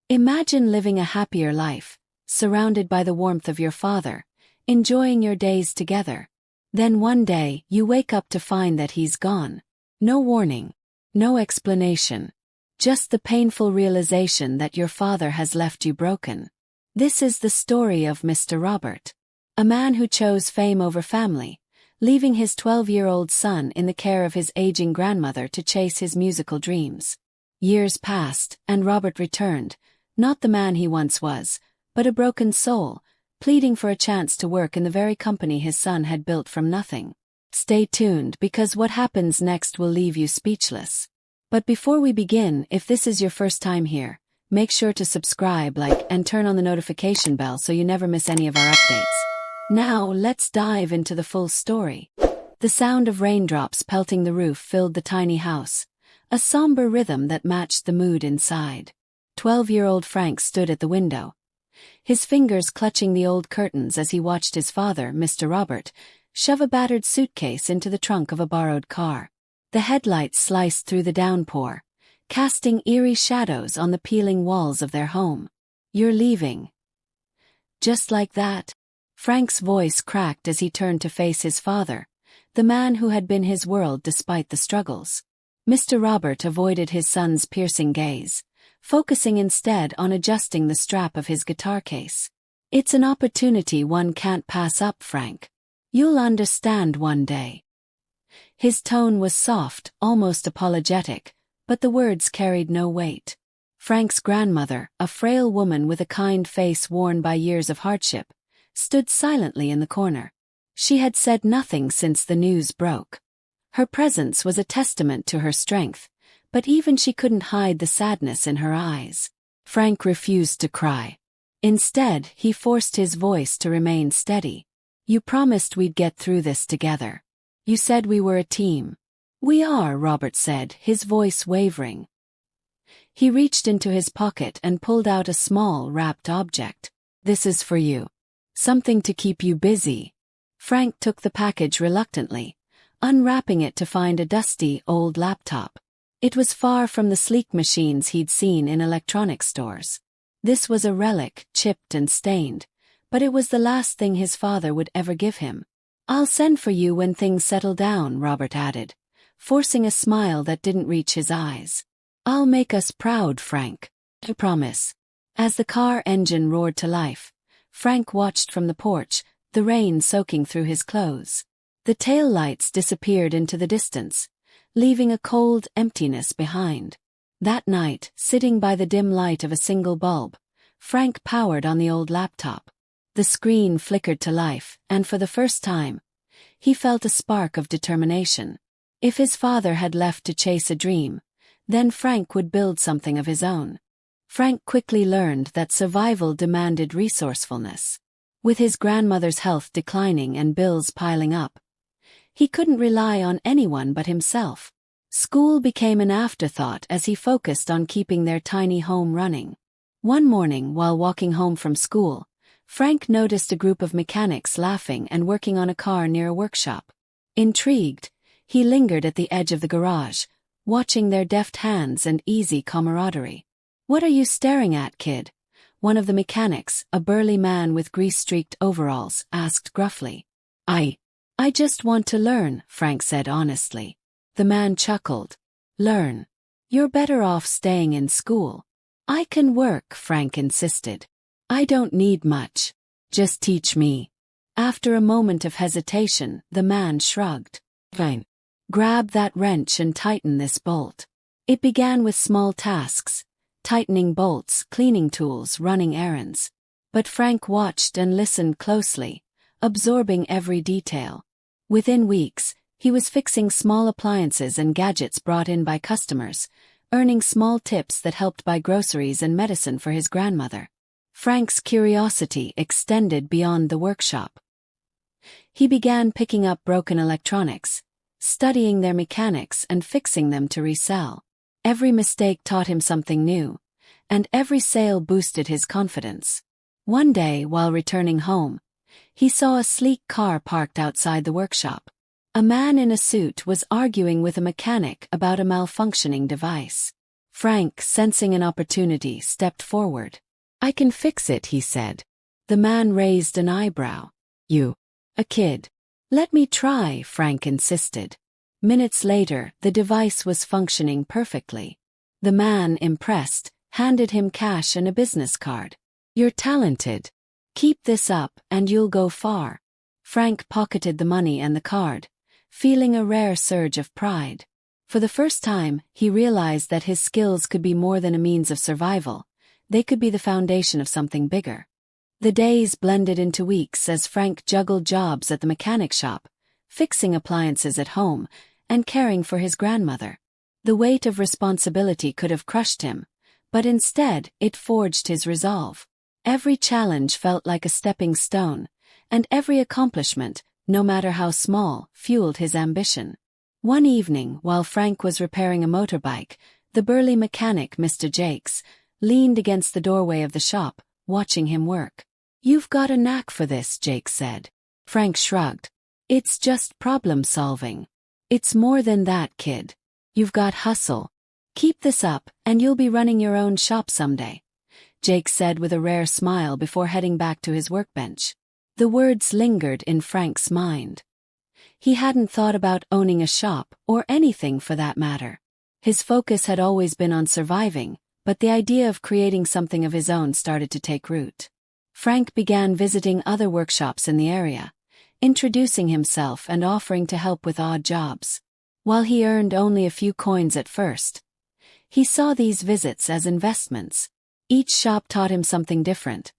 Imagine living a happier life, surrounded by the warmth of your father, enjoying your days together. Then one day, you wake up to find that he's gone. No warning, no explanation. Just the painful realization that your father has left you broken. This is the story of Mr. Robert. A man who chose fame over family, leaving his 12-year-old son in the care of his aging grandmother to chase his musical dreams. Years passed, and Robert returned, not the man he once was, but a broken soul, pleading for a chance to work in the very company his son had built from nothing. Stay tuned because what happens next will leave you speechless. But before we begin, if this is your first time here, make sure to subscribe, like, and turn on the notification bell so you never miss any of our updates. Now, let's dive into the full story. The sound of raindrops pelting the roof filled the tiny house, a somber rhythm that matched the mood inside. 12-year-old Frank stood at the window, his fingers clutching the old curtains as he watched his father, Mr. Robert, shove a battered suitcase into the trunk of a borrowed car. The headlights sliced through the downpour, casting eerie shadows on the peeling walls of their home. "You're leaving." Just like that, Frank's voice cracked as he turned to face his father, the man who had been his world despite the struggles. Mr. Robert avoided his son's piercing gaze, focusing instead on adjusting the strap of his guitar case. "It's an opportunity one can't pass up, Frank. You'll understand one day." His tone was soft, almost apologetic, but the words carried no weight. Frank's grandmother, a frail woman with a kind face worn by years of hardship, stood silently in the corner. She had said nothing since the news broke. Her presence was a testament to her strength, but even she couldn't hide the sadness in her eyes. Frank refused to cry. Instead, he forced his voice to remain steady. "You promised we'd get through this together. You said we were a team." "We are," Robert said, his voice wavering. He reached into his pocket and pulled out a small, wrapped object. "This is for you. Something to keep you busy." Frank took the package reluctantly, unwrapping it to find a dusty, old laptop. It was far from the sleek machines he'd seen in electronics stores. This was a relic, chipped and stained, but it was the last thing his father would ever give him. "I'll send for you when things settle down," Robert added, forcing a smile that didn't reach his eyes. "I'll make us proud, Frank. I promise." As the car engine roared to life, Frank watched from the porch, the rain soaking through his clothes. The tail lights disappeared into the distance, leaving a cold emptiness behind. That night, sitting by the dim light of a single bulb, Frank powered on the old laptop. The screen flickered to life, and for the first time, he felt a spark of determination. If his father had left to chase a dream, then Frank would build something of his own. Frank quickly learned that survival demanded resourcefulness. With his grandmother's health declining and bills piling up, he couldn't rely on anyone but himself. School became an afterthought as he focused on keeping their tiny home running. One morning, while walking home from school, Frank noticed a group of mechanics laughing and working on a car near a workshop. Intrigued, he lingered at the edge of the garage, watching their deft hands and easy camaraderie. "What are you staring at, kid?" one of the mechanics, a burly man with grease-streaked overalls, asked gruffly. I just want to learn," Frank said honestly. The man chuckled. "Learn? You're better off staying in school." "I can work," Frank insisted. "I don't need much. Just teach me." After a moment of hesitation, the man shrugged. "Fine. Grab that wrench and tighten this bolt." It began with small tasks, tightening bolts, cleaning tools, running errands. But Frank watched and listened closely, absorbing every detail. Within weeks, he was fixing small appliances and gadgets brought in by customers, earning small tips that helped buy groceries and medicine for his grandmother. Frank's curiosity extended beyond the workshop. He began picking up broken electronics, studying their mechanics and fixing them to resell. Every mistake taught him something new, and every sale boosted his confidence. One day, while returning home, he saw a sleek car parked outside the workshop. A man in a suit was arguing with a mechanic about a malfunctioning device. Frank, sensing an opportunity, stepped forward. "I can fix it," he said. The man raised an eyebrow. "You? A kid?" "Let me try," Frank insisted. Minutes later, the device was functioning perfectly. The man, impressed, handed him cash and a business card. "You're talented. Keep this up, and you'll go far." Frank pocketed the money and the card, feeling a rare surge of pride. For the first time, he realized that his skills could be more than a means of survival. They could be the foundation of something bigger. The days blended into weeks as Frank juggled jobs at the mechanic shop, fixing appliances at home, and caring for his grandmother. The weight of responsibility could have crushed him, but instead it forged his resolve. Every challenge felt like a stepping stone, and every accomplishment, no matter how small, fueled his ambition. One evening, while Frank was repairing a motorbike, the burly mechanic, Mr. Jakes, leaned against the doorway of the shop, watching him work. "You've got a knack for this," Jake said. Frank shrugged. "It's just problem solving." "It's more than that, kid. You've got hustle. Keep this up, and you'll be running your own shop someday," Jake said with a rare smile before heading back to his workbench. The words lingered in Frank's mind. He hadn't thought about owning a shop, or anything for that matter. His focus had always been on surviving, but the idea of creating something of his own started to take root. Frank began visiting other workshops in the area, introducing himself and offering to help with odd jobs. While he earned only a few coins at first, he saw these visits as investments. Each shop taught him something different: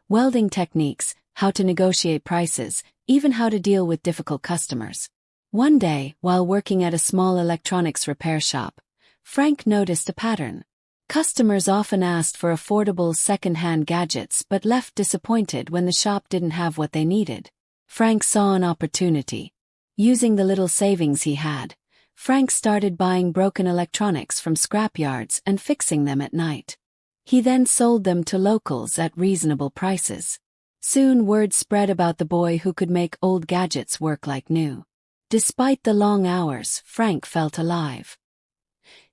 welding techniques, how to negotiate prices, even how to deal with difficult customers. One day, while working at a small electronics repair shop, Frank noticed a pattern. Customers often asked for affordable second-hand gadgets but left disappointed when the shop didn't have what they needed. Frank saw an opportunity. Using the little savings he had, Frank started buying broken electronics from scrapyards and fixing them at night. He then sold them to locals at reasonable prices. Soon word spread about the boy who could make old gadgets work like new. Despite the long hours, Frank felt alive.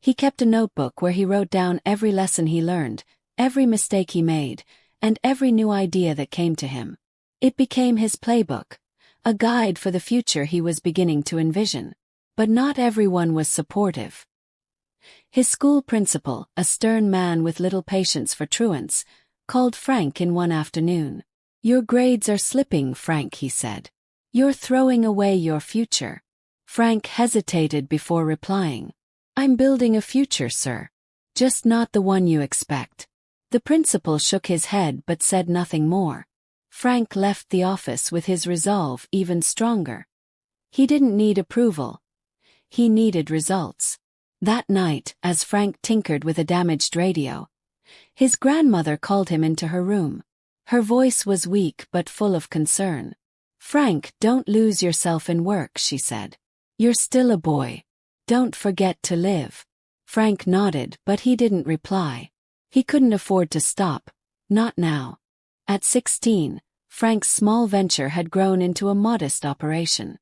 He kept a notebook where he wrote down every lesson he learned, every mistake he made, and every new idea that came to him. It became his playbook, a guide for the future he was beginning to envision. But not everyone was supportive. His school principal, a stern man with little patience for truants, called Frank in one afternoon. "Your grades are slipping, Frank," he said. "You're throwing away your future." Frank hesitated before replying. "I'm building a future, sir. Just not the one you expect." The principal shook his head but said nothing more. Frank left the office with his resolve even stronger. He didn't need approval. He needed results. That night, as Frank tinkered with a damaged radio, his grandmother called him into her room. Her voice was weak but full of concern. "Frank, don't lose yourself in work," she said. "You're still a boy. Don't forget to live." Frank nodded, but he didn't reply. He couldn't afford to stop. Not now. At 16, Frank's small venture had grown into a modest operation.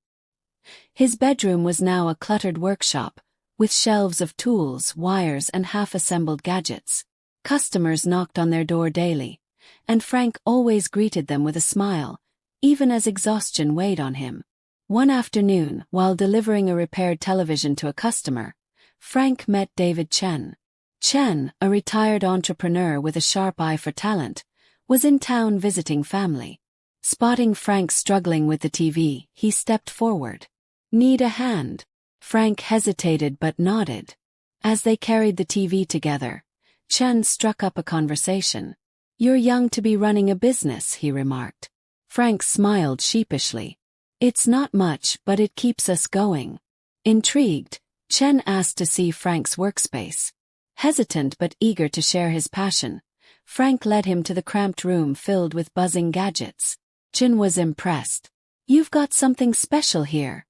His bedroom was now a cluttered workshop, with shelves of tools, wires, and half-assembled gadgets. Customers knocked on their door daily, and Frank always greeted them with a smile, even as exhaustion weighed on him. One afternoon, while delivering a repaired television to a customer, Frank met David Chen. Chen, a retired entrepreneur with a sharp eye for talent, was in town visiting family. Spotting Frank struggling with the TV, he stepped forward. "Need a hand?" Frank hesitated but nodded. As they carried the TV together, Chen struck up a conversation. "You're young to be running a business," he remarked. Frank smiled sheepishly. "It's not much, but it keeps us going." Intrigued, Chen asked to see Frank's workspace. Hesitant but eager to share his passion, Frank led him to the cramped room filled with buzzing gadgets. Chen was impressed. "You've got something special here,"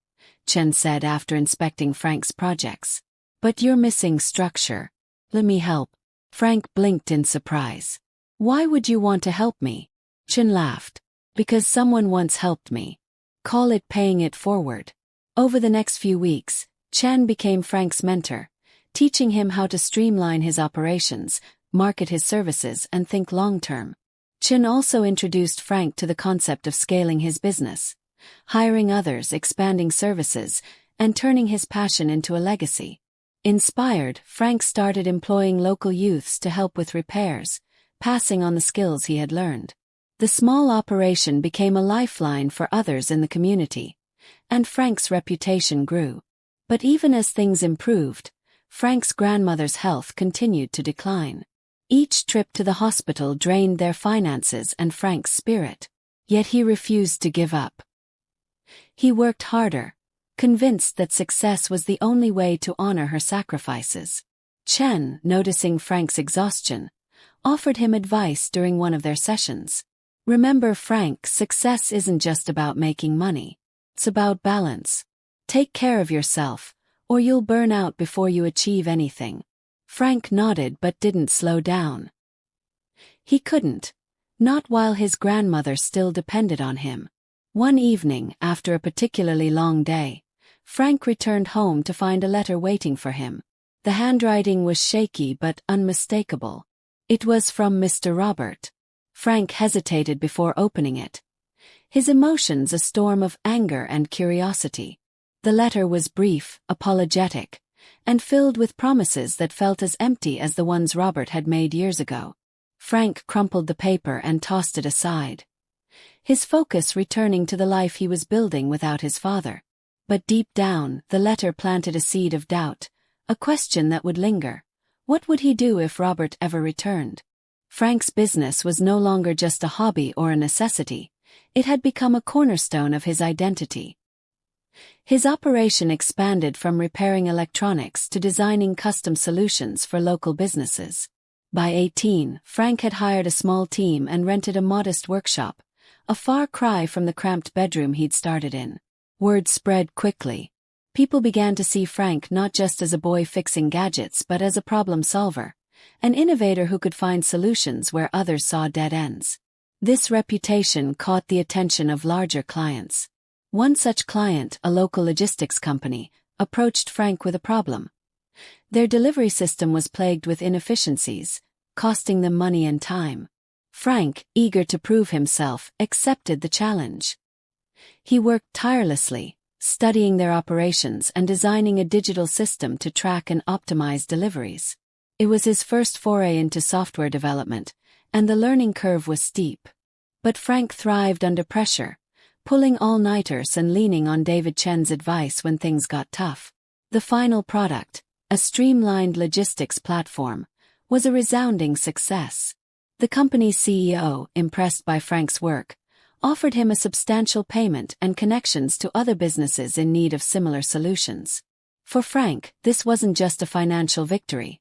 Chen said after inspecting Frank's projects. "But you're missing structure." "Let me help." Frank blinked in surprise. "Why would you want to help me?" Chen laughed. "Because someone once helped me. Call it paying it forward." Over the next few weeks, Chen became Frank's mentor, teaching him how to streamline his operations, market his services, and think long-term. Chen also introduced Frank to the concept of scaling his business, hiring others, expanding services, and turning his passion into a legacy. Inspired, Frank started employing local youths to help with repairs, passing on the skills he had learned. The small operation became a lifeline for others in the community, and Frank's reputation grew. But even as things improved, Frank's grandmother's health continued to decline. Each trip to the hospital drained their finances and Frank's spirit. Yet he refused to give up. He worked harder, convinced that success was the only way to honor her sacrifices. Chen, noticing Frank's exhaustion, offered him advice during one of their sessions. Remember, Frank, success isn't just about making money. It's about balance. Take care of yourself, or you'll burn out before you achieve anything. Frank nodded but didn't slow down. He couldn't, not while his grandmother still depended on him. One evening, after a particularly long day, Frank returned home to find a letter waiting for him. The handwriting was shaky but unmistakable. It was from Mr. Robert. Frank hesitated before opening it, his emotions a storm of anger and curiosity. The letter was brief, apologetic, and filled with promises that felt as empty as the ones Robert had made years ago. Frank crumpled the paper and tossed it aside, his focus returning to the life he was building without his father. But deep down, the letter planted a seed of doubt, a question that would linger. What would he do if Robert ever returned? Frank's business was no longer just a hobby or a necessity. It had become a cornerstone of his identity. His operation expanded from repairing electronics to designing custom solutions for local businesses. By 18, Frank had hired a small team and rented a modest workshop, a far cry from the cramped bedroom he'd started in. Word spread quickly. People began to see Frank not just as a boy fixing gadgets but as a problem solver, an innovator who could find solutions where others saw dead ends. This reputation caught the attention of larger clients. One such client, a local logistics company, approached Frank with a problem. Their delivery system was plagued with inefficiencies, costing them money and time. Frank, eager to prove himself, accepted the challenge. He worked tirelessly, studying their operations and designing a digital system to track and optimize deliveries. It was his first foray into software development, and the learning curve was steep. But Frank thrived under pressure, pulling all-nighters and leaning on David Chen's advice when things got tough. The final product, a streamlined logistics platform, was a resounding success. The company's CEO, impressed by Frank's work, offered him a substantial payment and connections to other businesses in need of similar solutions. For Frank, this wasn't just a financial victory.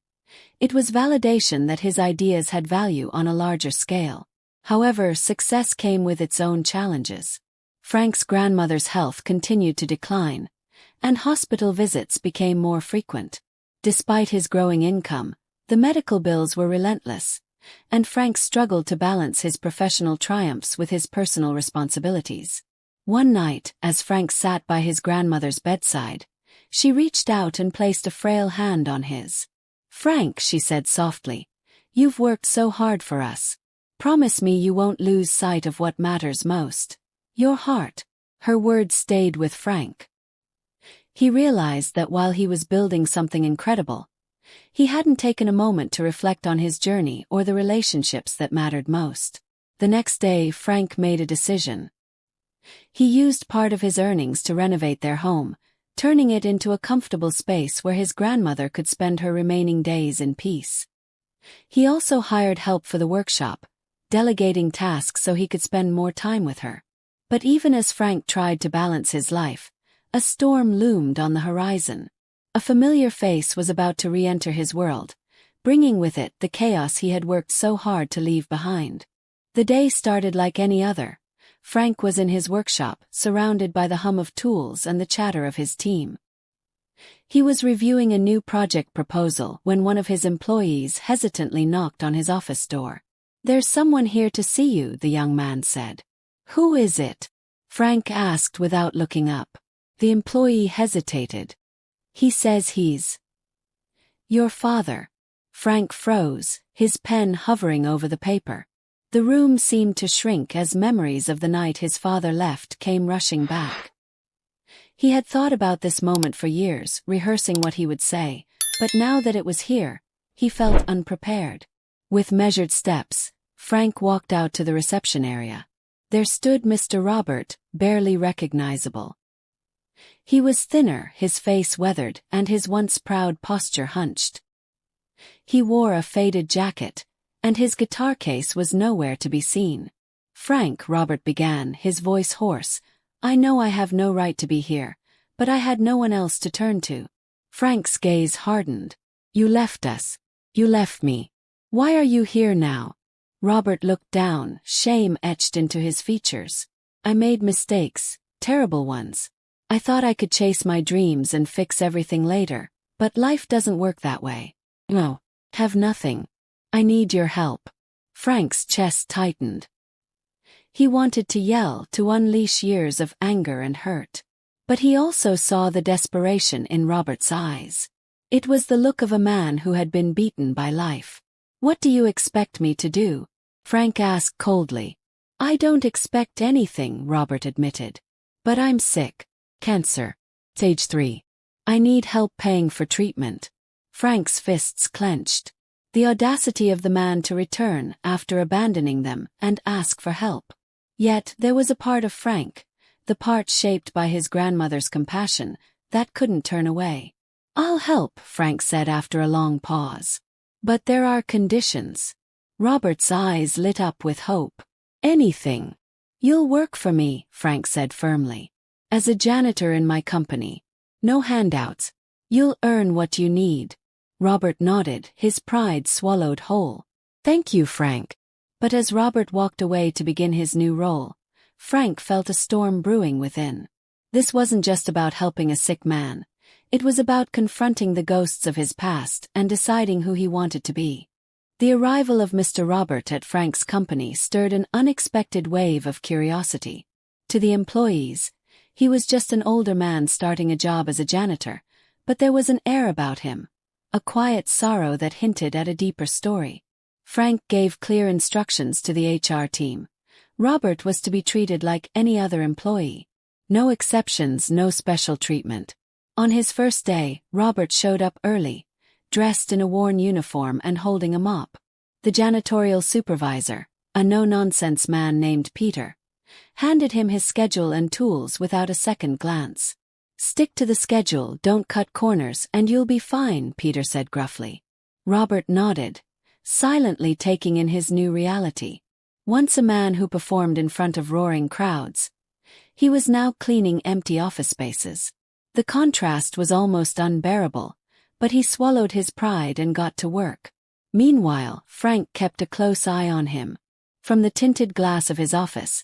It was validation that his ideas had value on a larger scale. However, success came with its own challenges. Frank's grandmother's health continued to decline, and hospital visits became more frequent. Despite his growing income, the medical bills were relentless, and Frank struggled to balance his professional triumphs with his personal responsibilities. One night, as Frank sat by his grandmother's bedside, she reached out and placed a frail hand on his. "Frank," she said softly, "you've worked so hard for us. Promise me you won't lose sight of what matters most. Your heart." Her words stayed with Frank. He realized that while he was building something incredible, he hadn't taken a moment to reflect on his journey or the relationships that mattered most. The next day, Frank made a decision. He used part of his earnings to renovate their home, turning it into a comfortable space where his grandmother could spend her remaining days in peace. He also hired help for the workshop, delegating tasks so he could spend more time with her. But even as Frank tried to balance his life, a storm loomed on the horizon. A familiar face was about to re-enter his world, bringing with it the chaos he had worked so hard to leave behind. The day started like any other. Frank was in his workshop, surrounded by the hum of tools and the chatter of his team. He was reviewing a new project proposal when one of his employees hesitantly knocked on his office door. "There's someone here to see you," the young man said. "Who is it?" Frank asked without looking up. The employee hesitated. "He says he's Your father. Frank froze, his pen hovering over the paper. The room seemed to shrink as memories of the night his father left came rushing back. He had thought about this moment for years, rehearsing what he would say, but now that it was here, he felt unprepared. With measured steps, Frank walked out to the reception area. There stood Mr. Robert, barely recognizable. He was thinner, his face weathered, and his once proud posture hunched. He wore a faded jacket, and his guitar case was nowhere to be seen. "Frank," Robert began, his voice hoarse, "I know I have no right to be here, but I had no one else to turn to." Frank's gaze hardened. "You left us. You left me. Why are you here now?" Robert looked down, shame etched into his features. "I made mistakes, terrible ones. I thought I could chase my dreams and fix everything later, but life doesn't work that way. No, have nothing. I need your help." Frank's chest tightened. He wanted to yell, to unleash years of anger and hurt. But he also saw the desperation in Robert's eyes. It was the look of a man who had been beaten by life. "What do you expect me to do?" Frank asked coldly. "I don't expect anything," Robert admitted. "But I'm sick. Cancer. Stage 3. I need help paying for treatment." Frank's fists clenched. The audacity of the man to return after abandoning them and ask for help. Yet there was a part of Frank, the part shaped by his grandmother's compassion, that couldn't turn away. "I'll help," Frank said after a long pause. "But there are conditions." Robert's eyes lit up with hope. "Anything. You'll work for me," Frank said firmly. "As a janitor in my company. No handouts. You'll earn what you need." Robert nodded, his pride swallowed whole. "Thank you, Frank." But as Robert walked away to begin his new role, Frank felt a storm brewing within. This wasn't just about helping a sick man. It was about confronting the ghosts of his past and deciding who he wanted to be. The arrival of Mr. Robert at Frank's company stirred an unexpected wave of curiosity. To the employees, he was just an older man starting a job as a janitor, but there was an air about him, a quiet sorrow that hinted at a deeper story. Frank gave clear instructions to the HR team. Robert was to be treated like any other employee. No exceptions, no special treatment. On his first day, Robert showed up early, dressed in a worn uniform and holding a mop. The janitorial supervisor, a no-nonsense man named Peter, handed him his schedule and tools without a second glance. "Stick to the schedule, don't cut corners, and you'll be fine," Peter said gruffly. Robert nodded, silently taking in his new reality. Once a man who performed in front of roaring crowds, he was now cleaning empty office spaces. The contrast was almost unbearable, but he swallowed his pride and got to work. Meanwhile, Frank kept a close eye on him. From the tinted glass of his office,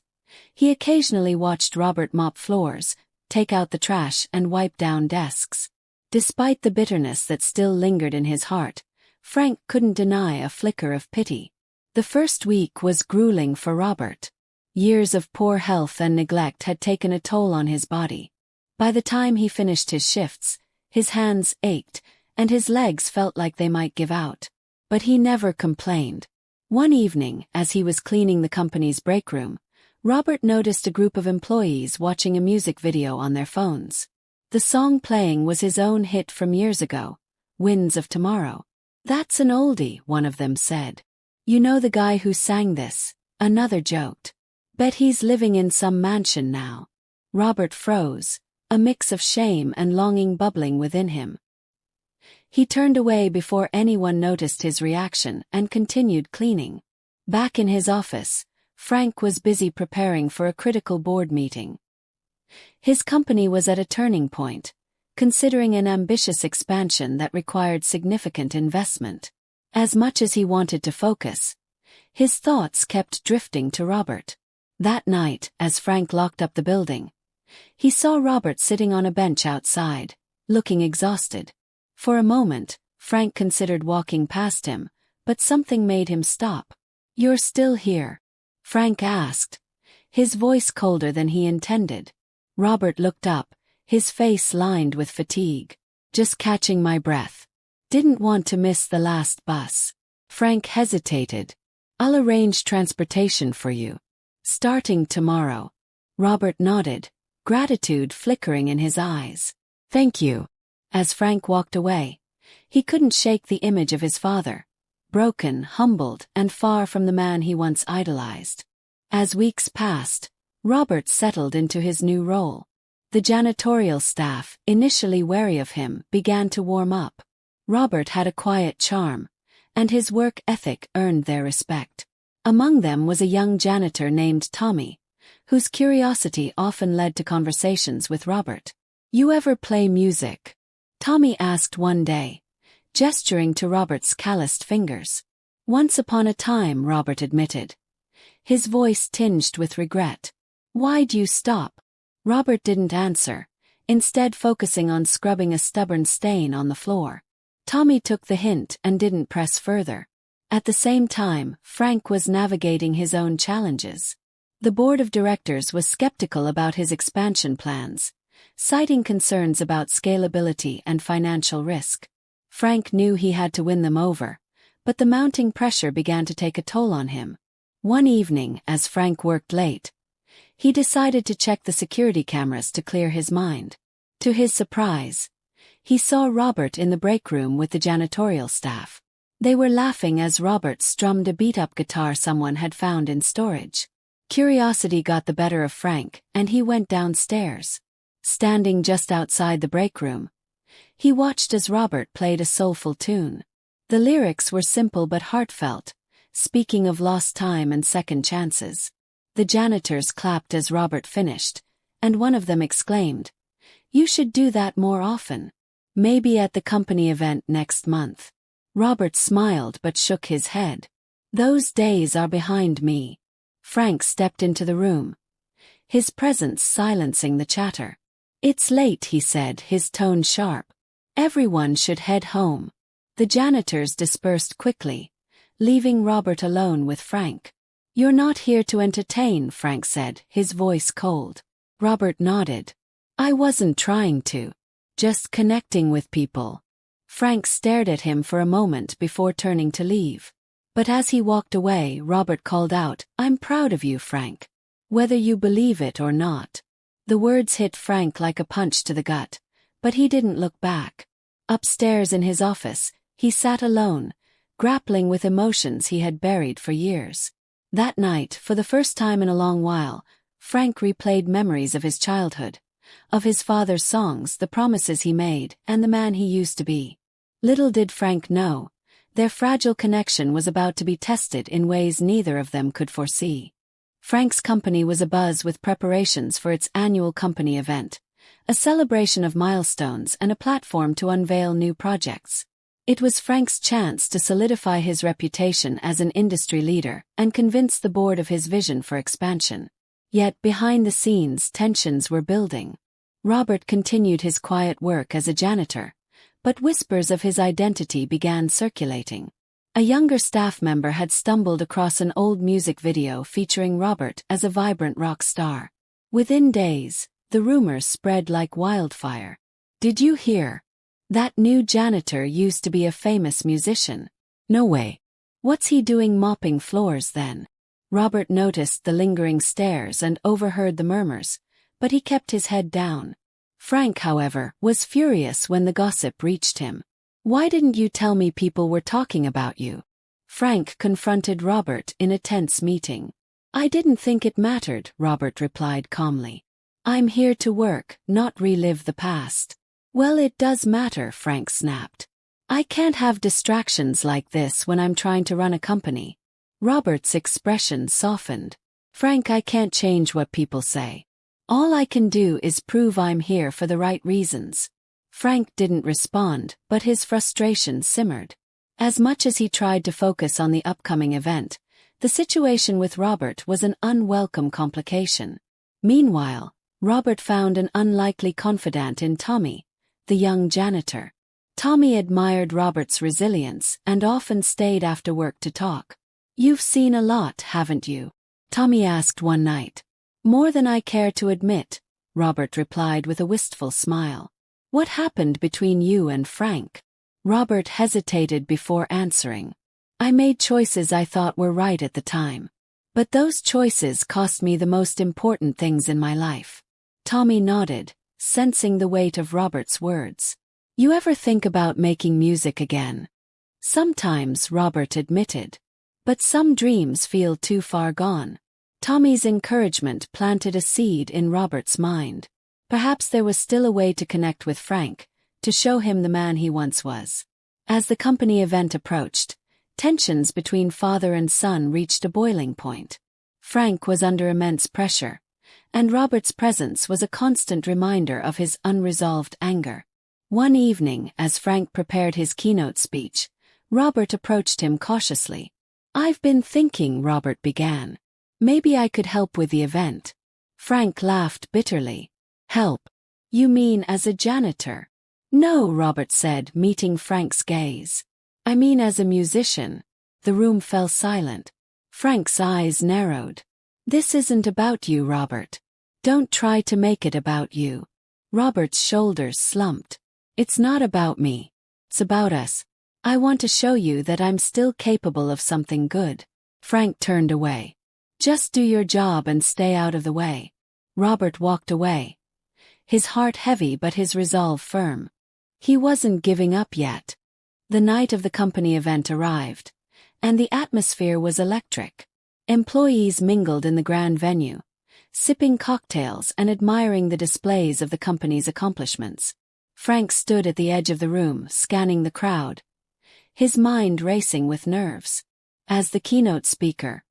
he occasionally watched Robert mop floors, take out the trash and wipe down desks. Despite the bitterness that still lingered in his heart, Frank couldn't deny a flicker of pity. The first week was grueling for Robert. Years of poor health and neglect had taken a toll on his body. By the time he finished his shifts, his hands ached, and his legs felt like they might give out. But he never complained. One evening, as he was cleaning the company's break room, Robert noticed a group of employees watching a music video on their phones. The song playing was his own hit from years ago, "Winds of Tomorrow." "That's an oldie," one of them said. "You know the guy who sang this?" another joked. "Bet he's living in some mansion now." Robert froze, a mix of shame and longing bubbling within him. He turned away before anyone noticed his reaction and continued cleaning. Back in his office, Frank was busy preparing for a critical board meeting. His company was at a turning point, considering an ambitious expansion that required significant investment. As much as he wanted to focus, his thoughts kept drifting to Robert. That night, as Frank locked up the building, he saw Robert sitting on a bench outside, looking exhausted. For a moment, Frank considered walking past him, but something made him stop. "You're still here?" Frank asked, his voice colder than he intended. Robert looked up, his face lined with fatigue. "Just catching my breath. Didn't want to miss the last bus. Frank hesitated. I'll arrange transportation for you. Starting tomorrow. Robert nodded, gratitude flickering in his eyes. Thank you. As Frank walked away, he couldn't shake the image of his father, broken, humbled, and far from the man he once idolized. As weeks passed, Robert settled into his new role. The janitorial staff, initially wary of him, began to warm up. Robert had a quiet charm, and his work ethic earned their respect. Among them was a young janitor named Tommy, whose curiosity often led to conversations with Robert. You ever play music? Tommy asked one day, gesturing to Robert's calloused fingers. Once upon a time, Robert admitted, his voice tinged with regret. Why'd you stop? Robert didn't answer, instead focusing on scrubbing a stubborn stain on the floor. Tommy took the hint and didn't press further. At the same time, Frank was navigating his own challenges. The board of directors was skeptical about his expansion plans, citing concerns about scalability and financial risk. Frank knew he had to win them over, but the mounting pressure began to take a toll on him. One evening, as Frank worked late, he decided to check the security cameras to clear his mind. To his surprise, he saw Robert in the break room with the janitorial staff. They were laughing as Robert strummed a beat-up guitar someone had found in storage. Curiosity got the better of Frank, and he went downstairs. Standing just outside the break room, he watched as Robert played a soulful tune. The lyrics were simple but heartfelt, speaking of lost time and second chances. The janitors clapped as Robert finished, and one of them exclaimed, "You should do that more often. Maybe at the company event next month." Robert smiled but shook his head. "Those days are behind me." Frank stepped into the room, his presence silencing the chatter. "It's late," he said, his tone sharp. "Everyone should head home." The janitors dispersed quickly, leaving Robert alone with Frank. "You're not here to entertain," Frank said, his voice cold. Robert nodded. "I wasn't trying to. Just connecting with people." Frank stared at him for a moment before turning to leave. But as he walked away, Robert called out, "I'm proud of you, Frank. Whether you believe it or not." The words hit Frank like a punch to the gut, but he didn't look back. Upstairs in his office, he sat alone, grappling with emotions he had buried for years. That night, for the first time in a long while, Frank replayed memories of his childhood, of his father's songs, the promises he made, and the man he used to be. Little did Frank know, their fragile connection was about to be tested in ways neither of them could foresee. Frank's company was abuzz with preparations for its annual company event, a celebration of milestones and a platform to unveil new projects. It was Frank's chance to solidify his reputation as an industry leader and convince the board of his vision for expansion. Yet behind the scenes, tensions were building. Robert continued his quiet work as a janitor, but whispers of his identity began circulating. A younger staff member had stumbled across an old music video featuring Robert as a vibrant rock star. Within days, the rumors spread like wildfire. "Did you hear? That new janitor used to be a famous musician." "No way. What's he doing mopping floors then?" Robert noticed the lingering stares and overheard the murmurs, but he kept his head down. Frank, however, was furious when the gossip reached him. "Why didn't you tell me people were talking about you?" Frank confronted Robert in a tense meeting. "I didn't think it mattered," Robert replied calmly. "I'm here to work, not relive the past." "Well, it does matter," Frank snapped. "I can't have distractions like this when I'm trying to run a company." Robert's expression softened. "Frank, I can't change what people say. All I can do is prove I'm here for the right reasons." Frank didn't respond, but his frustration simmered. As much as he tried to focus on the upcoming event, the situation with Robert was an unwelcome complication. Meanwhile, Robert found an unlikely confidant in Tommy, the young janitor. Tommy admired Robert's resilience and often stayed after work to talk. "You've seen a lot, haven't you?" Tommy asked one night. "More than I care to admit," Robert replied with a wistful smile. "What happened between you and Frank?" Robert hesitated before answering. I made choices I thought were right at the time. But those choices cost me the most important things in my life. Tommy nodded, sensing the weight of Robert's words. You ever think about making music again? Sometimes, Robert admitted. But some dreams feel too far gone. Tommy's encouragement planted a seed in Robert's mind. Perhaps there was still a way to connect with Frank, to show him the man he once was. As the company event approached, tensions between father and son reached a boiling point. Frank was under immense pressure, and Robert's presence was a constant reminder of his unresolved anger. One evening, as Frank prepared his keynote speech, Robert approached him cautiously. I've been thinking, Robert began. Maybe I could help with the event. Frank laughed bitterly. Help? You mean as a janitor? No, Robert said, meeting Frank's gaze. I mean as a musician. The room fell silent. Frank's eyes narrowed. This isn't about you, Robert. Don't try to make it about you. Robert's shoulders slumped. It's not about me. It's about us. I want to show you that I'm still capable of something good. Frank turned away. Just do your job and stay out of the way. Robert walked away. His heart heavy but his resolve firm. He wasn't giving up yet. The night of the company event arrived, and the atmosphere was electric. Employees mingled in the grand venue, sipping cocktails and admiring the displays of the company's accomplishments. Frank stood at the edge of the room, scanning the crowd, his mind racing with nerves. As the keynote speaker,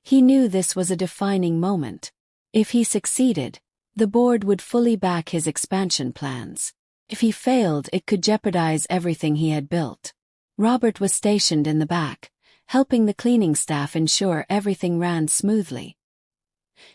he knew this was a defining moment. If he succeeded, the board would fully back his expansion plans. If he failed, it could jeopardize everything he had built. Robert was stationed in the back, helping the cleaning staff ensure everything ran smoothly.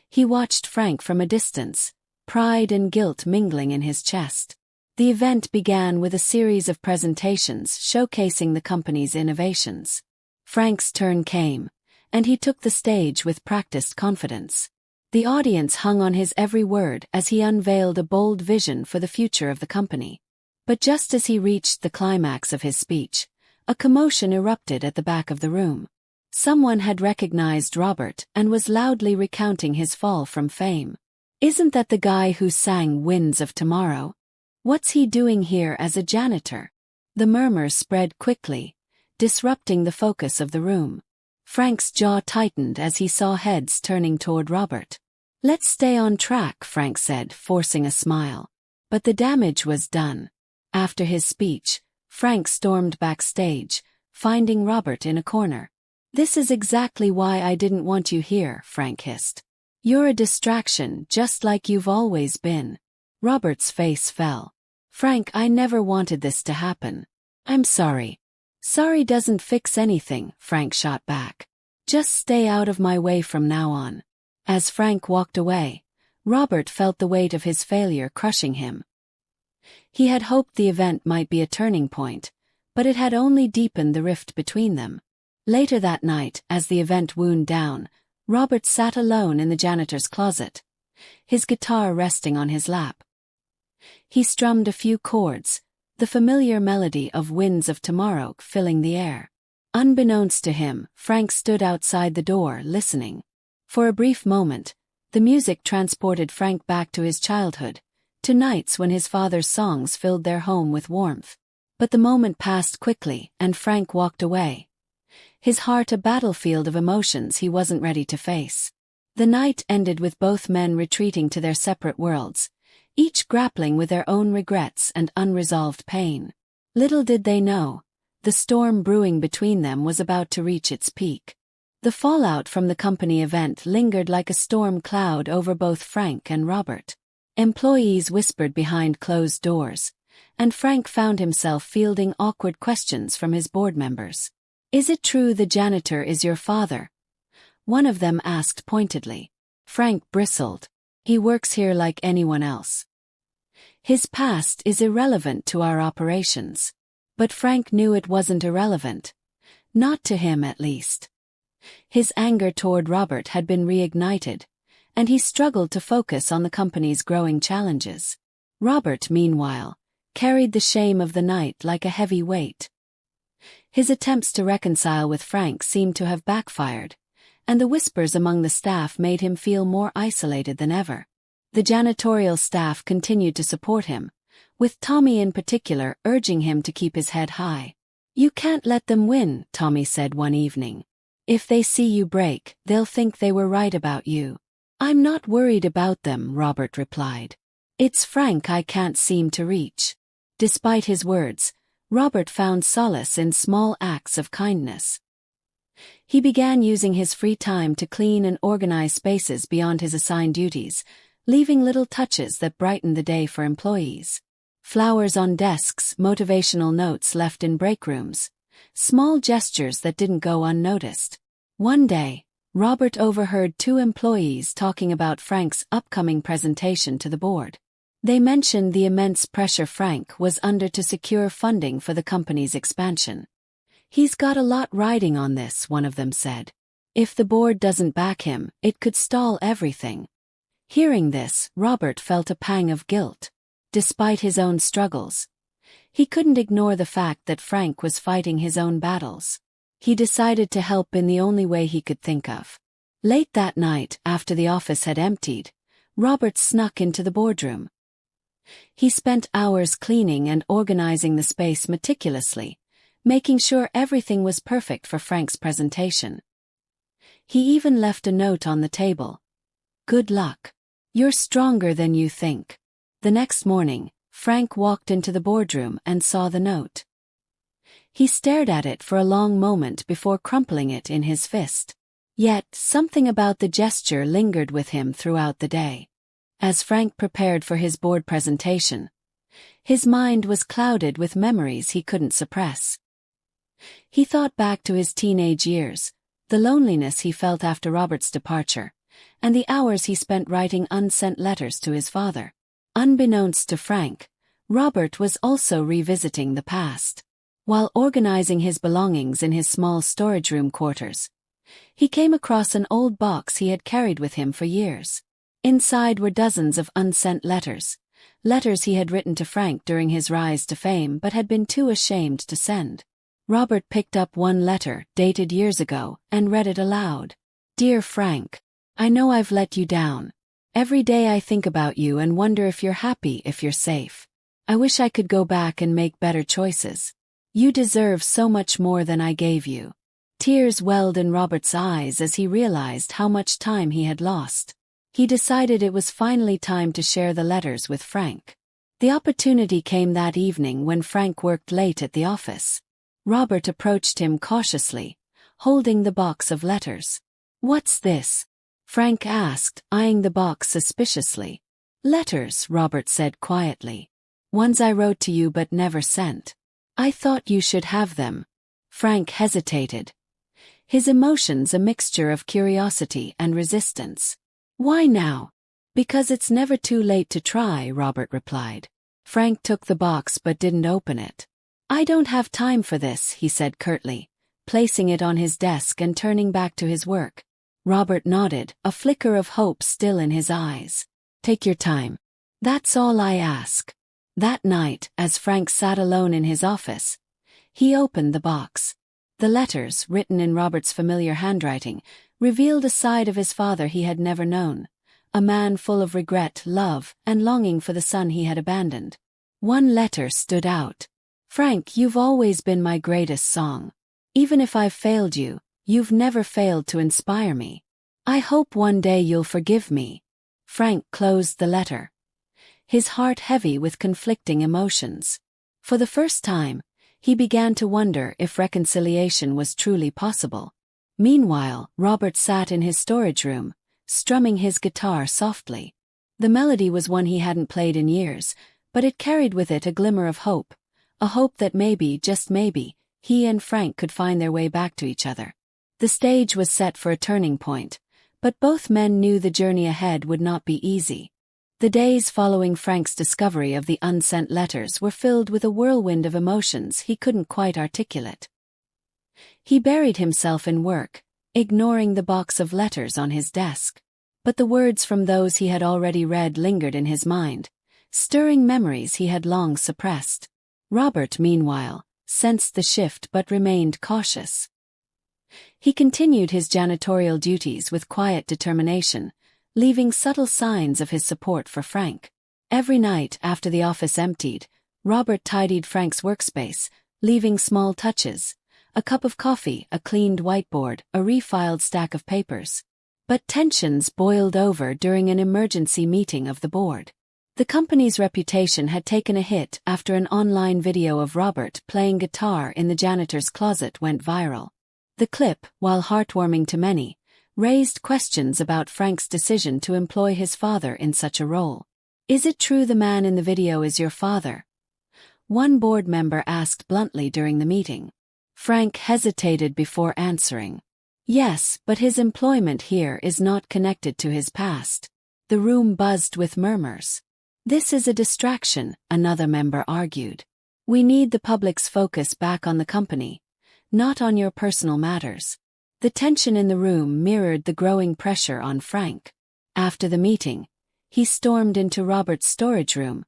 He watched Frank from a distance, pride and guilt mingling in his chest. The event began with a series of presentations showcasing the company's innovations. Frank's turn came, and he took the stage with practiced confidence. The audience hung on his every word as he unveiled a bold vision for the future of the company. But just as he reached the climax of his speech, a commotion erupted at the back of the room. Someone had recognized Robert and was loudly recounting his fall from fame. Isn't that the guy who sang Winds of Tomorrow? What's he doing here as a janitor? The murmurs spread quickly, disrupting the focus of the room. Frank's jaw tightened as he saw heads turning toward Robert. Let's stay on track, Frank said, forcing a smile. But the damage was done. After his speech, Frank stormed backstage, finding Robert in a corner. This is exactly why I didn't want you here, Frank hissed. You're a distraction, just like you've always been. Robert's face fell. Frank, I never wanted this to happen. I'm sorry. Sorry doesn't fix anything, Frank shot back. Just stay out of my way from now on. As Frank walked away, Robert felt the weight of his failure crushing him. He had hoped the event might be a turning point, but it had only deepened the rift between them. Later that night, as the event wound down, Robert sat alone in the janitor's closet, his guitar resting on his lap. He strummed a few chords, the familiar melody of Winds of Tomorrow filling the air. Unbeknownst to him, Frank stood outside the door, listening. For a brief moment, the music transported Frank back to his childhood, to nights when his father's songs filled their home with warmth. But the moment passed quickly, and Frank walked away, his heart a battlefield of emotions he wasn't ready to face. The night ended with both men retreating to their separate worlds, each grappling with their own regrets and unresolved pain. Little did they know, the storm brewing between them was about to reach its peak. The fallout from the company event lingered like a storm cloud over both Frank and Robert. Employees whispered behind closed doors, and Frank found himself fielding awkward questions from his board members. Is it true the janitor is your father? One of them asked pointedly. Frank bristled. He works here like anyone else. His past is irrelevant to our operations. But Frank knew it wasn't irrelevant. Not to him, at least. His anger toward Robert had been reignited, and he struggled to focus on the company's growing challenges. Robert, meanwhile, carried the shame of the night like a heavy weight. His attempts to reconcile with Frank seemed to have backfired, and the whispers among the staff made him feel more isolated than ever. The janitorial staff continued to support him, with Tommy in particular urging him to keep his head high. "You can't let them win," Tommy said one evening. "If they see you break, they'll think they were right about you." "I'm not worried about them," Robert replied. "It's Frank I can't seem to reach." Despite his words, Robert found solace in small acts of kindness. He began using his free time to clean and organize spaces beyond his assigned duties, leaving little touches that brightened the day for employees. Flowers on desks, motivational notes left in break rooms, small gestures that didn't go unnoticed. One day, Robert overheard two employees talking about Frank's upcoming presentation to the board. They mentioned the immense pressure Frank was under to secure funding for the company's expansion. "He's got a lot riding on this," one of them said. "If the board doesn't back him, it could stall everything." Hearing this, Robert felt a pang of guilt. Despite his own struggles, he couldn't ignore the fact that Frank was fighting his own battles. He decided to help in the only way he could think of. Late that night, after the office had emptied, Robert snuck into the boardroom. He spent hours cleaning and organizing the space meticulously, making sure everything was perfect for Frank's presentation. He even left a note on the table. "Good luck. You're stronger than you think." The next morning, Frank walked into the boardroom and saw the note. He stared at it for a long moment before crumpling it in his fist. Yet, something about the gesture lingered with him throughout the day. As Frank prepared for his board presentation, his mind was clouded with memories he couldn't suppress. He thought back to his teenage years, the loneliness he felt after Robert's departure, and the hours he spent writing unsent letters to his father. Unbeknownst to Frank, Robert was also revisiting the past. While organizing his belongings in his small storage room quarters, he came across an old box he had carried with him for years. Inside were dozens of unsent letters he had written to Frank during his rise to fame but had been too ashamed to send. Robert picked up one letter, dated years ago, and read it aloud. "Dear Frank, I know I've let you down. Every day I think about you and wonder if you're happy, if you're safe. I wish I could go back and make better choices. You deserve so much more than I gave you." Tears welled in Robert's eyes as he realized how much time he had lost. He decided it was finally time to share the letters with Frank. The opportunity came that evening when Frank worked late at the office. Robert approached him cautiously, holding the box of letters. "What's this?" Frank asked, eyeing the box suspiciously. "Letters," Robert said quietly. "Ones I wrote to you but never sent. I thought you should have them." Frank hesitated, his emotions a mixture of curiosity and resistance. "Why now?" "Because it's never too late to try," Robert replied. Frank took the box but didn't open it. "I don't have time for this," he said curtly, placing it on his desk and turning back to his work. Robert nodded, a flicker of hope still in his eyes. "Take your time. That's all I ask." That night, as Frank sat alone in his office, he opened the box. The letters, written in Robert's familiar handwriting, revealed a side of his father he had never known, a man full of regret, love, and longing for the son he had abandoned. One letter stood out. "Frank, you've always been my greatest song. Even if I've failed you, you've never failed to inspire me. I hope one day you'll forgive me." Frank closed the letter, his heart heavy with conflicting emotions. For the first time, he began to wonder if reconciliation was truly possible. Meanwhile, Robert sat in his storage room, strumming his guitar softly. The melody was one he hadn't played in years, but it carried with it a glimmer of hope, a hope that maybe, just maybe, he and Frank could find their way back to each other. The stage was set for a turning point, but both men knew the journey ahead would not be easy. The days following Frank's discovery of the unsent letters were filled with a whirlwind of emotions he couldn't quite articulate. He buried himself in work, ignoring the box of letters on his desk. But the words from those he had already read lingered in his mind, stirring memories he had long suppressed. Robert, meanwhile, sensed the shift but remained cautious. He continued his janitorial duties with quiet determination, leaving subtle signs of his support for Frank. Every night after the office emptied, Robert tidied Frank's workspace, leaving small touches: a cup of coffee, a cleaned whiteboard, a refiled stack of papers. But tensions boiled over during an emergency meeting of the board. The company's reputation had taken a hit after an online video of Robert playing guitar in the janitor's closet went viral. The clip, while heartwarming to many, raised questions about Frank's decision to employ his father in such a role. "Is it true the man in the video is your father?" one board member asked bluntly during the meeting. Frank hesitated before answering. "Yes, but his employment here is not connected to his past." The room buzzed with murmurs. "This is a distraction," another member argued. "We need the public's focus back on the company, not on your personal matters." The tension in the room mirrored the growing pressure on Frank. After the meeting, he stormed into Robert's storage room,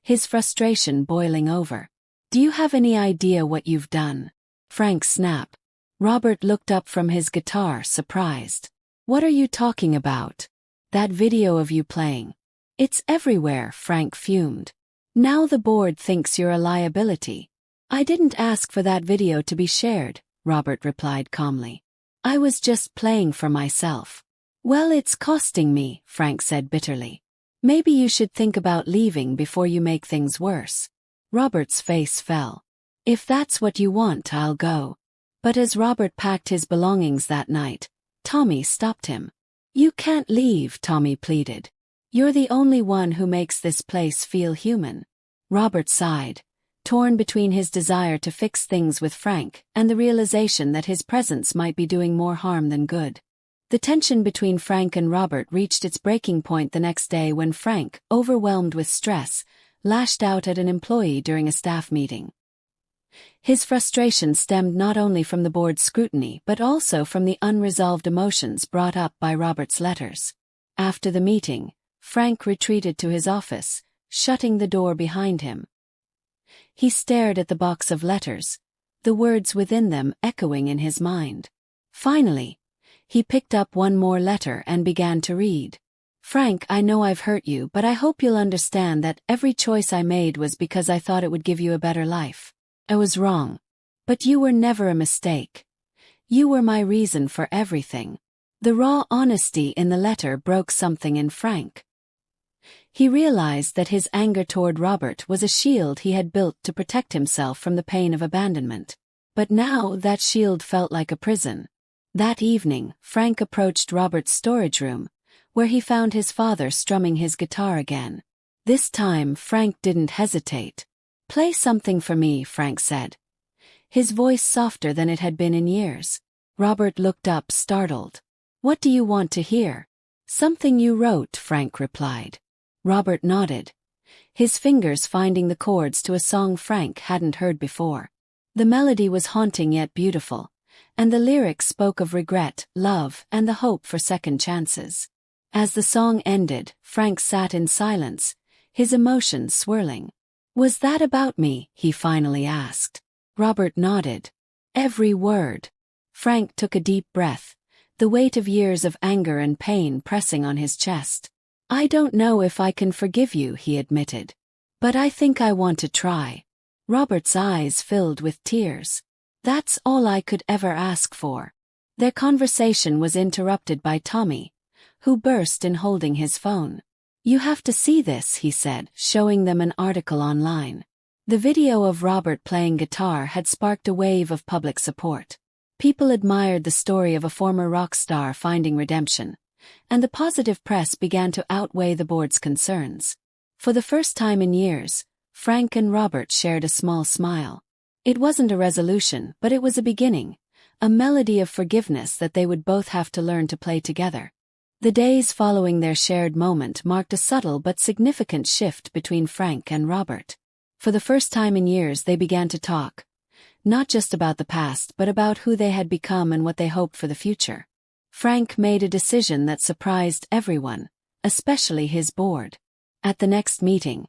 his frustration boiling over. "Do you have any idea what you've done?" Frank snapped. Robert looked up from his guitar, surprised. "What are you talking about?" "That video of you playing. It's everywhere," Frank fumed. "Now the board thinks you're a liability." "I didn't ask for that video to be shared," Robert replied calmly. "I was just playing for myself." "Well, it's costing me," Frank said bitterly. "Maybe you should think about leaving before you make things worse." Robert's face fell. "If that's what you want, I'll go." But as Robert packed his belongings that night, Tommy stopped him. "You can't leave," Tommy pleaded. "You're the only one who makes this place feel human." Robert sighed, torn between his desire to fix things with Frank and the realization that his presence might be doing more harm than good. The tension between Frank and Robert reached its breaking point the next day when Frank, overwhelmed with stress, lashed out at an employee during a staff meeting. His frustration stemmed not only from the board's scrutiny but also from the unresolved emotions brought up by Robert's letters. After the meeting, Frank retreated to his office, shutting the door behind him. He stared at the box of letters, the words within them echoing in his mind. Finally, he picked up one more letter and began to read. "Frank, I know I've hurt you, but I hope you'll understand that every choice I made was because I thought it would give you a better life. I was wrong. But you were never a mistake. You were my reason for everything." The raw honesty in the letter broke something in Frank. He realized that his anger toward Robert was a shield he had built to protect himself from the pain of abandonment. But now that shield felt like a prison. That evening, Frank approached Robert's storage room, where he found his father strumming his guitar again. This time, Frank didn't hesitate. "Play something for me," Frank said, his voice softer than it had been in years. Robert looked up, startled. "What do you want to hear?" "Something you wrote," Frank replied. Robert nodded, his fingers finding the chords to a song Frank hadn't heard before. The melody was haunting yet beautiful, and the lyrics spoke of regret, love, and the hope for second chances. As the song ended, Frank sat in silence, his emotions swirling. "Was that about me?" he finally asked. Robert nodded. "Every word." Frank took a deep breath, the weight of years of anger and pain pressing on his chest. "I don't know if I can forgive you," he admitted. "But I think I want to try." Robert's eyes filled with tears. "That's all I could ever ask for." Their conversation was interrupted by Tommy, who burst in holding his phone. "You have to see this," he said, showing them an article online. The video of Robert playing guitar had sparked a wave of public support. People admired the story of a former rock star finding redemption, and the positive press began to outweigh the board's concerns. For the first time in years, Frank and Robert shared a small smile. It wasn't a resolution, but it was a beginning, a melody of forgiveness that they would both have to learn to play together. The days following their shared moment marked a subtle but significant shift between Frank and Robert. For the first time in years they began to talk, not just about the past but about who they had become and what they hoped for the future. Frank made a decision that surprised everyone, especially his board. At the next meeting,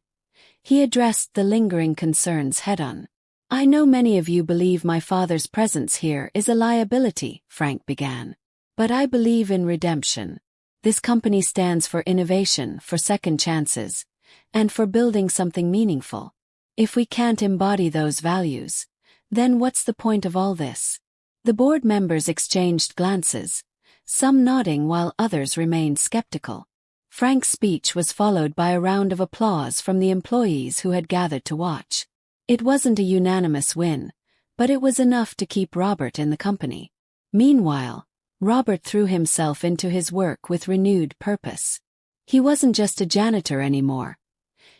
he addressed the lingering concerns head-on. "I know many of you believe my father's presence here is a liability," Frank began. "But I believe in redemption. This company stands for innovation, for second chances, and for building something meaningful. If we can't embody those values, then what's the point of all this?" The board members exchanged glances, some nodding while others remained skeptical. Frank's speech was followed by a round of applause from the employees who had gathered to watch. It wasn't a unanimous win, but it was enough to keep Robert in the company. Meanwhile, Robert threw himself into his work with renewed purpose. He wasn't just a janitor anymore.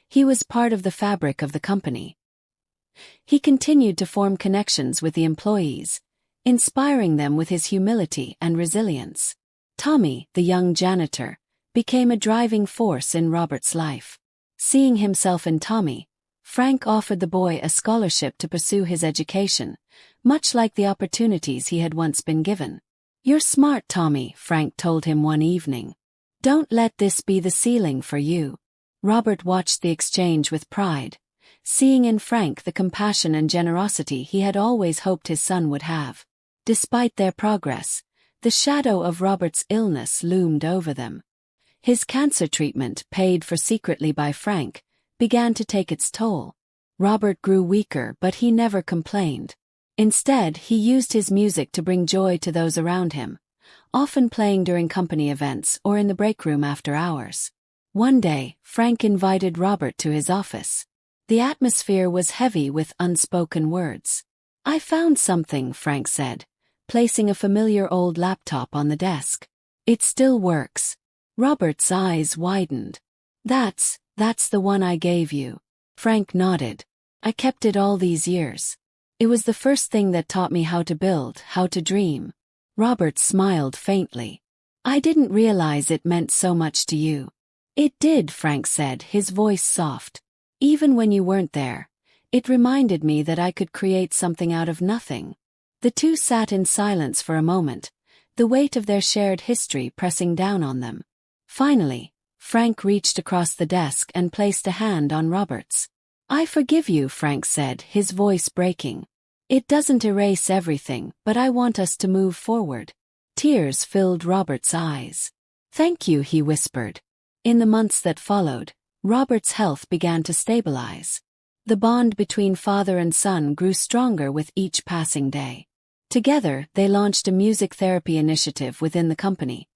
He was part of the fabric of the company. He continued to form connections with the employees, inspiring them with his humility and resilience. Tommy, the young janitor, became a driving force in Robert's life. Seeing himself in Tommy, Frank offered the boy a scholarship to pursue his education, much like the opportunities he had once been given. "You're smart, Tommy," Frank told him one evening. "Don't let this be the ceiling for you." Robert watched the exchange with pride, seeing in Frank the compassion and generosity he had always hoped his son would have. Despite their progress, the shadow of Robert's illness loomed over them. His cancer treatment, paid for secretly by Frank, began to take its toll. Robert grew weaker, but he never complained. Instead, he used his music to bring joy to those around him, often playing during company events or in the break room after hours. One day, Frank invited Robert to his office. The atmosphere was heavy with unspoken words. "I found something," Frank said, placing a familiar old laptop on the desk. "It still works." Robert's eyes widened. That's the one I gave you." Frank nodded. "I kept it all these years. It was the first thing that taught me how to build, how to dream." Robert smiled faintly. "I didn't realize it meant so much to you." "It did," Frank said, his voice soft. "Even when you weren't there, it reminded me that I could create something out of nothing." The two sat in silence for a moment, the weight of their shared history pressing down on them. Finally, Frank reached across the desk and placed a hand on Robert's. "I forgive you," Frank said, his voice breaking. "It doesn't erase everything, but I want us to move forward." Tears filled Robert's eyes. "Thank you," he whispered. In the months that followed, Robert's health began to stabilize. The bond between father and son grew stronger with each passing day. Together, they launched a music therapy initiative within the company,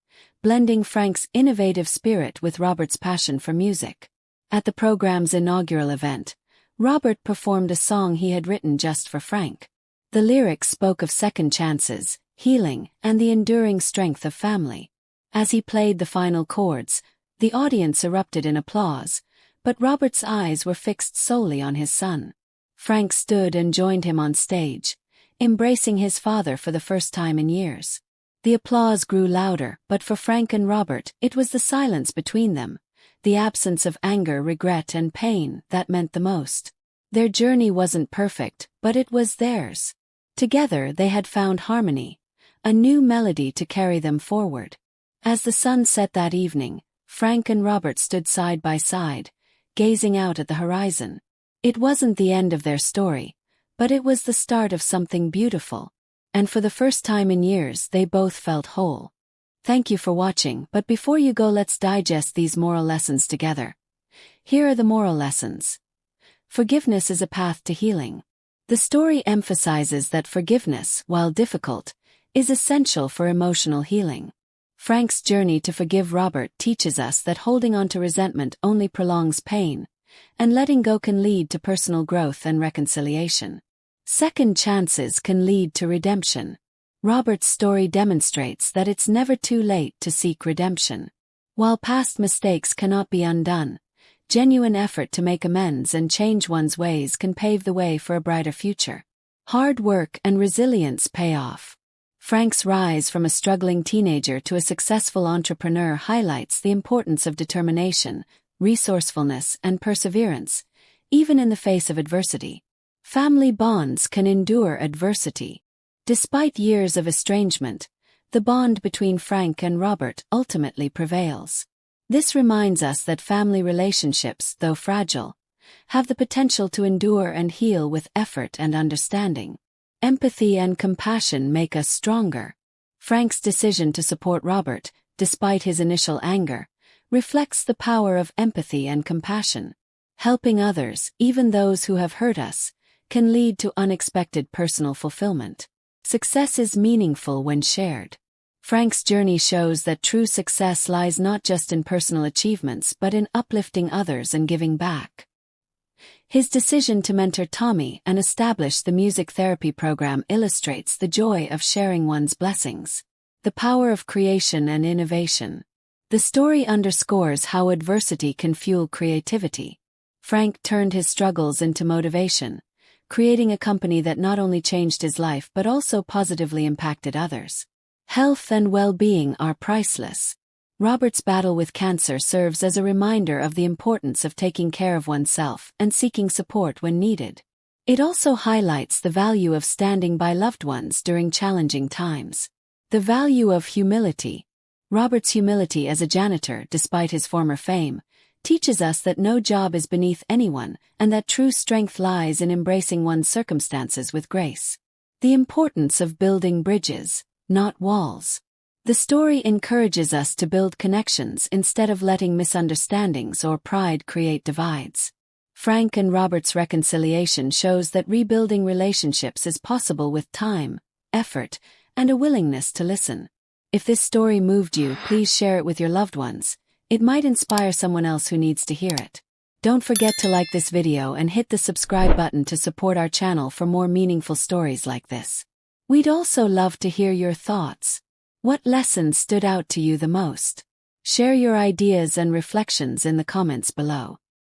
blending Frank's innovative spirit with Robert's passion for music. At the program's inaugural event, Robert performed a song he had written just for Frank. The lyrics spoke of second chances, healing, and the enduring strength of family. As he played the final chords, the audience erupted in applause, but Robert's eyes were fixed solely on his son. Frank stood and joined him on stage, embracing his father for the first time in years. The applause grew louder, but for Frank and Robert, it was the silence between them, the absence of anger, regret, and pain, that meant the most. Their journey wasn't perfect, but it was theirs. Together they had found harmony, a new melody to carry them forward. As the sun set that evening, Frank and Robert stood side by side, gazing out at the horizon. It wasn't the end of their story, but it was the start of something beautiful. And for the first time in years, they both felt whole. Thank you for watching, but before you go, let's digest these moral lessons together. Here are the moral lessons. Forgiveness is a path to healing. The story emphasizes that forgiveness, while difficult, is essential for emotional healing. Frank's journey to forgive Robert teaches us that holding on to resentment only prolongs pain, and letting go can lead to personal growth and reconciliation. Second chances can lead to redemption. Robert's story demonstrates that it's never too late to seek redemption. While past mistakes cannot be undone, genuine effort to make amends and change one's ways can pave the way for a brighter future. Hard work and resilience pay off. Frank's rise from a struggling teenager to a successful entrepreneur highlights the importance of determination, resourcefulness, and perseverance, even in the face of adversity. Family bonds can endure adversity. Despite years of estrangement, the bond between Frank and Robert ultimately prevails. This reminds us that family relationships, though fragile, have the potential to endure and heal with effort and understanding. Empathy and compassion make us stronger. Frank's decision to support Robert, despite his initial anger, reflects the power of empathy and compassion. Helping others, even those who have hurt us, can lead to unexpected personal fulfillment. Success is meaningful when shared. Frank's journey shows that true success lies not just in personal achievements but in uplifting others and giving back. His decision to mentor Tommy and establish the music therapy program illustrates the joy of sharing one's blessings. The power of creation and innovation. The story underscores how adversity can fuel creativity. Frank turned his struggles into motivation, creating a company that not only changed his life but also positively impacted others. Health and well-being are priceless. Robert's battle with cancer serves as a reminder of the importance of taking care of oneself and seeking support when needed. It also highlights the value of standing by loved ones during challenging times. The value of humility. Robert's humility as a janitor, despite his former fame, teaches us that no job is beneath anyone and that true strength lies in embracing one's circumstances with grace. The importance of building bridges, not walls. The story encourages us to build connections instead of letting misunderstandings or pride create divides. Frank and Robert's reconciliation shows that rebuilding relationships is possible with time, effort, and a willingness to listen. If this story moved you, please share it with your loved ones. It might inspire someone else who needs to hear it. Don't forget to like this video and hit the subscribe button to support our channel for more meaningful stories like this. We'd also love to hear your thoughts. What lessons stood out to you the most? Share your ideas and reflections in the comments below.